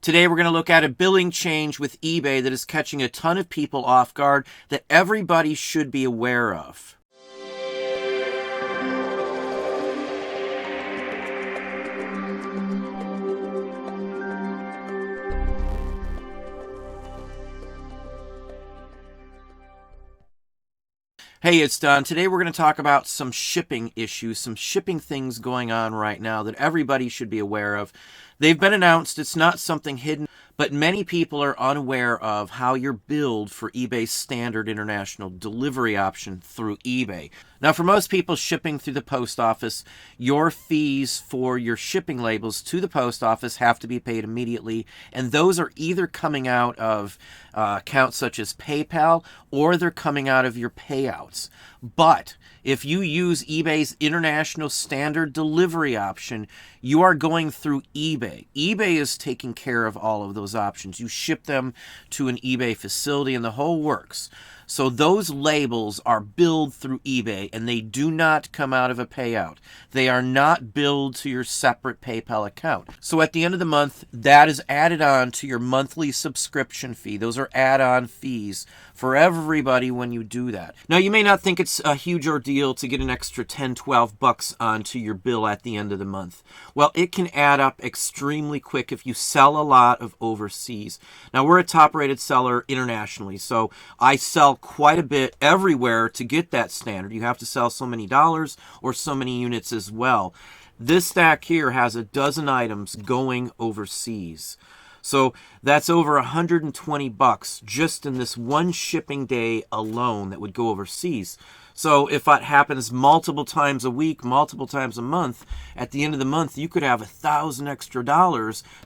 Today we're going to look at a billing change with eBay that is catching a ton of people off guard that everybody should be aware of. Hey, it's Don. Today we're going to talk about some shipping issues, some shipping things going on right now that everybody should be aware of. They've been announced. It's not something hidden, but many people are unaware of how you're billed for eBay's standard international delivery option through eBay. Now, for most people shipping through the post office, your fees for your shipping labels to the post office have to be paid immediately, and those are either coming out of accounts such as PayPal or they're coming out of your payouts. But if you use eBay's international standard delivery option, you are going through eBay. eBay is taking care of all of those options. You ship them to an eBay facility and the whole works. So those labels are billed through eBay and they do not come out of a payout. They are not billed to your separate PayPal account. So at the end of the month, that is added on to your monthly subscription fee. Those are add-on fees for everybody when you do that. Now, you may not think it's a huge ordeal to get an extra $10-12 onto your bill at the end of the month. Well, it can add up extremely quick if you sell a lot of overseas. Now, we're a top-rated seller internationally, so I sell quite a bit everywhere to get that standard. You have to sell so many dollars or so many units as well. This stack here has a dozen items going overseas. So that's over $120 just in this one shipping day alone that would go overseas. So if it happens multiple times a week, multiple times a month, at the end of the month, you could have $1,000 extra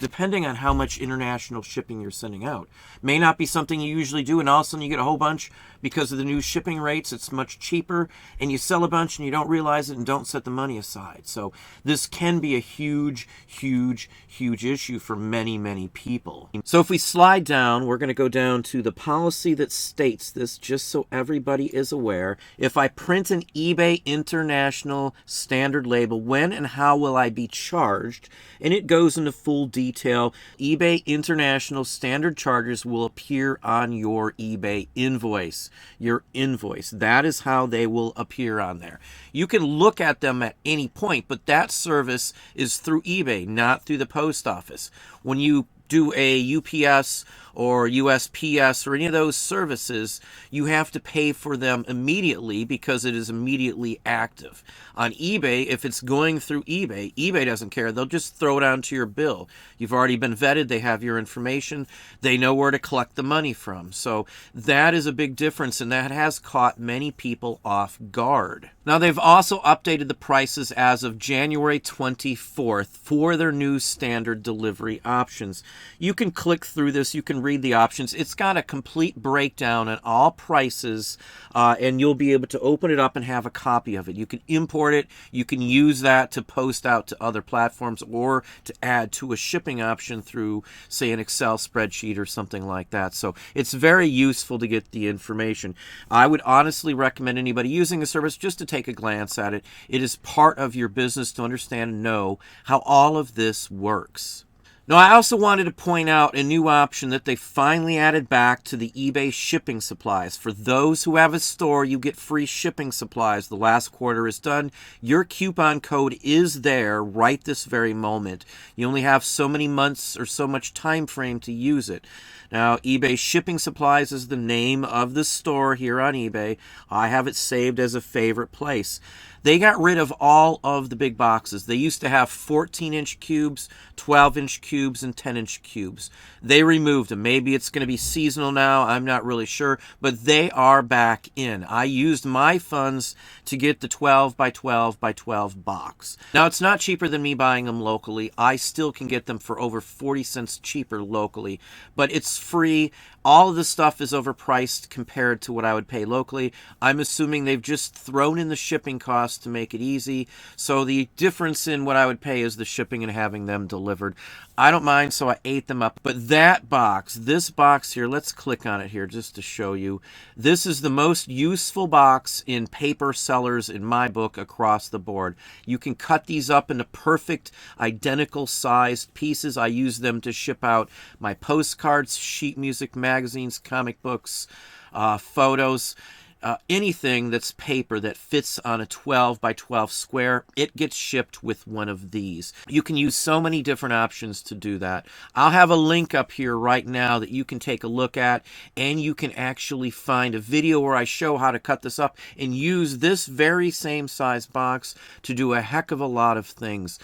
depending on how much international shipping you're sending out. May not be something you usually do, and all of a sudden you get a whole bunch because of the new shipping rates. It's much cheaper, and you sell a bunch and you don't realize it and don't set the money aside. So this can be a huge, huge, huge issue for many, many people. So if we slide down, we're going to go down to the policy that states this, just so everybody is aware. If I print an eBay International Standard label, when and how will I be charged? And it goes into full detail. eBay International Standard charges will appear on your eBay invoice. Your invoice. That is how they will appear on there. You can look at them at any point, but that service is through eBay, not through the post office. When you do a UPS or USPS or any of those services, you have to pay for them immediately because it is immediately active. On eBay, if it's going through eBay, eBay doesn't care. They'll just throw it onto your bill. You've already been vetted. They have your information. They know where to collect the money from. So that is a big difference, and that has caught many people off guard. Now, they've also updated the prices as of January 24th for their new standard delivery options. You can click through this. You can read the options. It's got a complete breakdown on all prices, and you'll be able to open it up and have a copy of it. You can import it. You can use that to post out to other platforms or to add to a shipping option through, say, an Excel spreadsheet or something like that. So it's very useful to get the information. I would honestly recommend anybody using the service just to take a glance at it. It is part of your business to understand and know how all of this works. Now, I also wanted to point out a new option that they finally added back to the eBay shipping supplies. For those who have a store, you get free shipping supplies. The last quarter is done. Your coupon code is there right this very moment. You only have so many months or so much time frame to use it. Now, eBay Shipping Supplies is the name of the store here on eBay. I have it saved as a favorite place. They got rid of all of the big boxes. They used to have 14-inch cubes, 12-inch cubes, and 10-inch cubes. They removed them. Maybe it's going to be seasonal now. I'm not really sure, but they are back in. I used my funds to get the 12 by 12 by 12 box. Now, it's not cheaper than me buying them locally. I still can get them for over 40 cents cheaper locally, but it's free. All of the stuff is overpriced compared to what I would pay locally. I'm assuming they've just thrown in the shipping costs just to make it easy. So the difference in what I would pay is the shipping and having them delivered. I don't mind, so I ate them up. But that box, this box here, let's click on it here just to show you. This is the most useful box in paper sellers in my book across the board. You can cut these up into perfect, identical sized pieces. I use them to ship out my postcards, sheet music, magazines, comic books, photos. Anything that's paper that fits on a 12 by 12 square, it gets shipped with one of these. You can use so many different options to do that. I'll have a link up here right now that you can take a look at, and you can actually find a video where I show how to cut this up and use this very same size box to do a heck of a lot of things.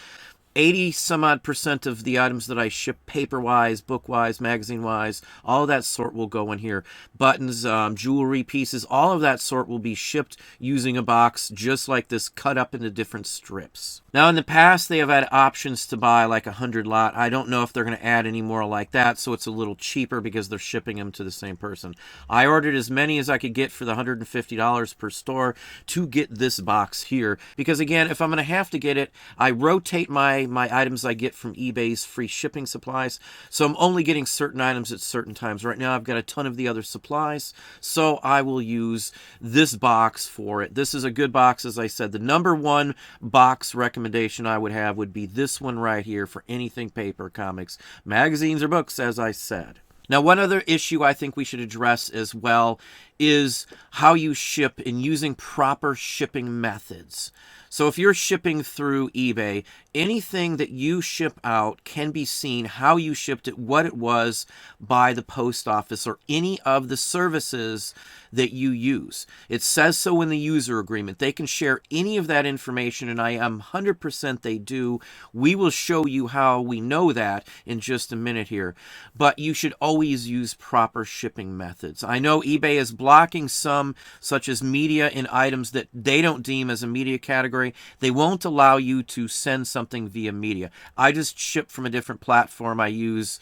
80 some odd % of the items that I ship paper-wise, book-wise, magazine-wise, all of that sort will go in here. Buttons, jewelry pieces, all of that sort will be shipped using a box just like this, cut up into different strips. Now, in the past, they have had options to buy like 100 lot. I don't know if they're going to add any more like that, so it's a little cheaper because they're shipping them to the same person. I ordered as many as I could get for the $150 per store to get this box here. Because again, if I'm going to have to get it, I rotate my items I get from eBay's free shipping supplies. So I'm only getting certain items at certain times. Right now I've got a ton of the other supplies, so I will use this box for it. This is a good box, as I said. The number one box recommendation I would have would be this one right here for anything paper, comics, magazines, or books, as I said. Now, one other issue I think we should address as well is how you ship and using proper shipping methods. So if you're shipping through eBay, anything that you ship out can be seen how you shipped it, what it was by the post office or any of the services that you use. It says so in the user agreement. They can share any of that information, and I am 100% they do. We will show you how we know that in just a minute here. But you should always use proper shipping methods. I know eBay is blocking some, such as media and items that they don't deem as a media category. They won't allow you to send something via media. I just ship from a different platform. I use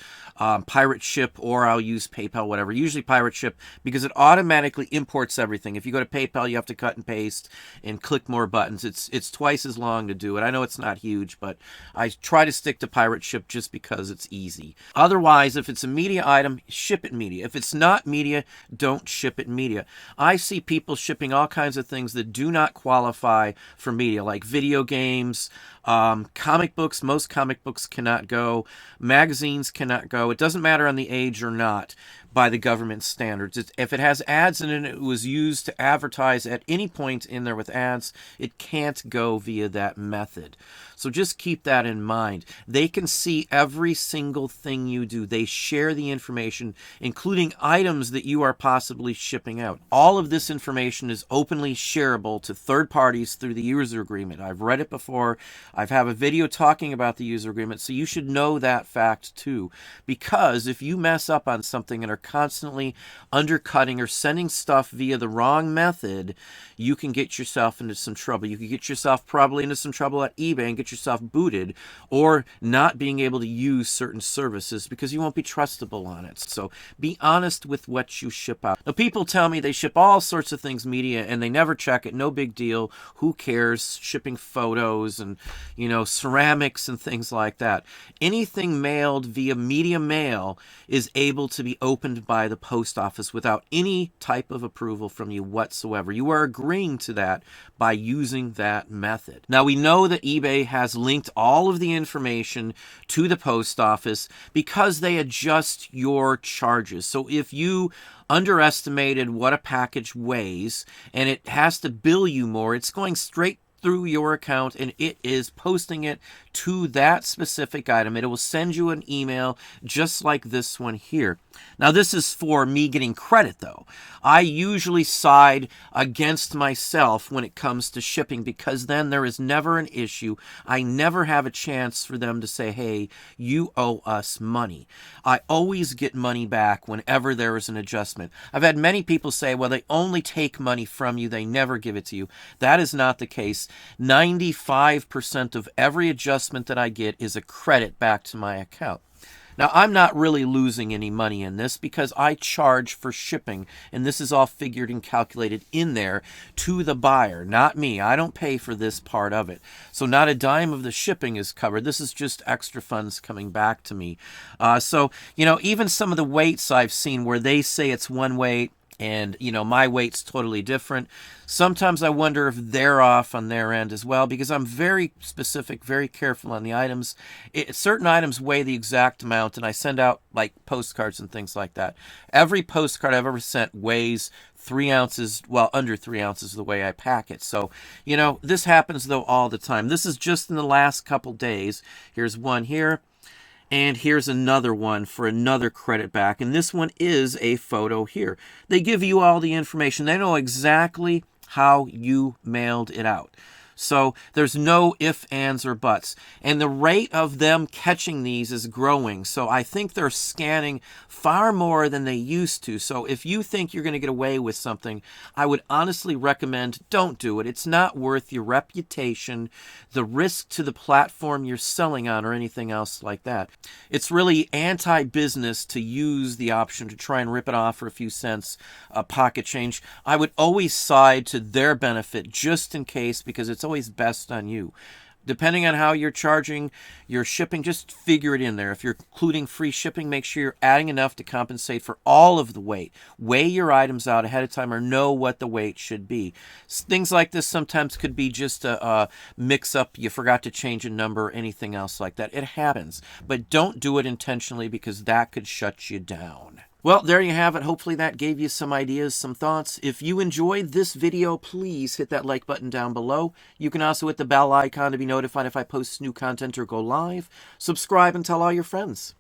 Pirate Ship, or I'll use PayPal, whatever. Usually Pirate Ship, because it automatically imports everything. If you go to PayPal, you have to cut and paste and click more buttons. It's twice as long to do it. I know it's not huge, but I try to stick to Pirate Ship just because it's easy. Otherwise, if it's a media item, ship it media. If it's not media, don't ship it media. I see people shipping all kinds of things that do not qualify for media, like video games, comic books. Most comic books cannot go. Magazines cannot go. It doesn't matter on the age or not by the government standards. If it has ads in it, it was used to advertise at any point in there with ads, it can't go via that method. So just keep that in mind. They can see every single thing you do. They share the information, including items that you are possibly shipping out. All of this information is openly shareable to third parties through the user agreement. I've read it before. I've have a video talking about the user agreement, so you should know that fact too. Because if you mess up on something and are constantly undercutting or sending stuff via the wrong method, you can get yourself into some trouble. You can get yourself probably into some trouble at eBay and get yourself booted, or not being able to use certain services because you won't be trustable on it. So be honest with what you ship out. Now, people tell me they ship all sorts of things media and they never check it. No big deal. Who cares? Shipping photos and, ceramics and things like that. Anything mailed via media mail is able to be opened by the post office without any type of approval from you whatsoever. You are agreeing to that by using that method. Now, we know that eBay has linked all of the information to the post office because they adjust your charges. So if you underestimated what a package weighs and it has to bill you more, it's going straight through your account and it is posting it to that specific item. It will send you an email just like this one here. Now, this is for me getting credit, though. I usually side against myself when it comes to shipping because then there is never an issue. I never have a chance for them to say, hey, you owe us money. I always get money back whenever there is an adjustment. I've had many people say, well, they only take money from you. They never give it to you. That is not the case. 95% of every adjustment that I get is a credit back to my account. Now, I'm not really losing any money in this because I charge for shipping, and this is all figured and calculated in there to the buyer, not me. I don't pay for this part of it. So not a dime of the shipping is covered. This is just extra funds coming back to me. So, even some of the weights I've seen where they say it's one weight, and, my weight's totally different. Sometimes I wonder if they're off on their end as well, because I'm very specific, very careful on the items. Certain items weigh the exact amount, and I send out, like, postcards and things like that. Every postcard I've ever sent weighs 3 ounces, well, under 3 ounces the way I pack it. So, this happens, though, all the time. This is just in the last couple days. Here's one here. And here's another one for another credit back. And this one is a photo here. They give you all the information. They know exactly how you mailed it out. So there's no ifs, ands, or buts. And the rate of them catching these is growing. So I think they're scanning far more than they used to. So if you think you're going to get away with something, I would honestly recommend don't do it. It's not worth your reputation, the risk to the platform you're selling on, or anything else like that. It's really anti-business to use the option to try and rip it off for a few cents, pocket change. I would always side to their benefit just in case, because it's always best on you. Depending on how you're charging your shipping, just figure it in there. If you're including free shipping, make sure you're adding enough to compensate for all of the weight. Weigh your items out ahead of time or know what the weight should be. Things like this sometimes could be just a mix-up. You forgot to change a number or anything else like that. It happens. But don't do it intentionally, because that could shut you down. Well, there you have it. Hopefully that gave you some ideas, some thoughts. If you enjoyed this video, please hit that like button down below. You can also hit the bell icon to be notified if I post new content or go live. Subscribe and tell all your friends.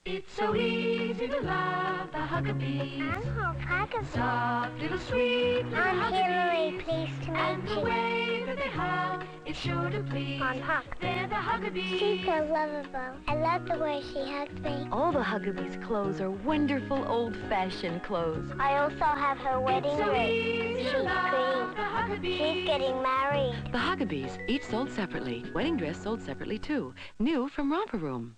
It's so easy to love the Huggabees. I'm Hope Huggabee. Soft, little sweet little I'm Hillary, pleased to and meet the you. way that they hug, it's sure to please. I'm Huck. They're the Huggabees. She's so lovable. I love the way she hugs me. All the Huggabees' clothes are wonderful old-fashioned clothes. I also have her wedding It's so ring. easy She's to love pretty. the Huggabees. She's getting married. The Huggabees, each sold separately. Wedding dress sold separately too. New from Romper Room.